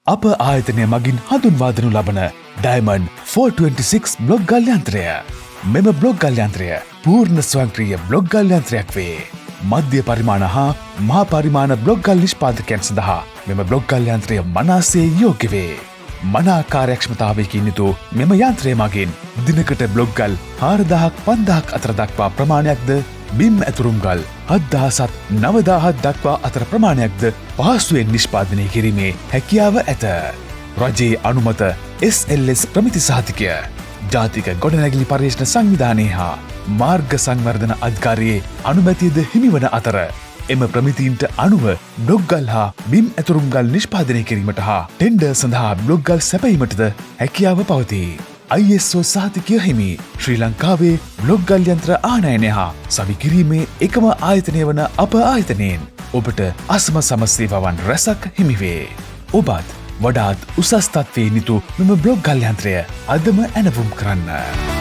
අප ආයතනය මගින් හඳුන්වාදනු ලබන ඩයිමන්ඩ් 426 බ්ලොග් ගල් යන්ත්‍රය. මෙම බ්ලොග් ගල් යන්ත්‍රය පූර්ණ ස්වයංක්‍රීය බ්ලොග් ගල් යන්ත්‍රයක් වේ. මධ්‍ය පරිමාණ හා මහා පරිමාණ බ්ලොග් ගල් නිෂ්පාදකයන් සඳහා මෙම බ්ලොග් ගල් යන්ත්‍රය මනාසේ යෝග්‍ය වේ. මනා කාර්යක්ෂමතාවයකින් යුතු මෙම යන්ත්‍රය මගින් දිනකට බ්ලොග් ගල් 4,000-5,000 අතර දක්වා ප්‍රමාණයක්ද බිම් ඇතුරුම් ගල් 7,000-9,000 දක්වා අතර ප්‍රමාණයක්ද පහසුවෙන් නිෂ්පාදනය කිරීමේ හැකියාව ඇත. රජයේ අනුමත SLS ප්‍රමිති සහතිකය ජාතික ගොඩනැගිලි පර්යේෂණ සංවිධානය හා මාර්ග සංවර්ධන අධිකාරියේ අනුමැතියද හිමිවන අතර එම ප්‍රමිතීන්ට අනුව බ්ලොග් ගල් හා බිම් ඇතුරුම් ගල් නිෂ්පාදනය කිරීමට හා ටෙන්ඩර් සඳහා බ්ලොග් ගල් සැපීමටද හැකියාව පවතී. ISO සහතිකය හිමි ශ්‍රී ලංකාවේ බ්ලොග් ගල් යන්ත්‍ර ආනයනය හා සවිකිරීමේ එකම ආයතනය වන අප ආයතනයෙන් ඔබට අසම සමසේවාවන් රැසක් හිමිවේ. ඔබත් වඩාත් උසස් තත්වයේ නිතු මෙම බ්ලොග් ගල් යන්ත්‍රය අදම ඇනවුම් කරන්න.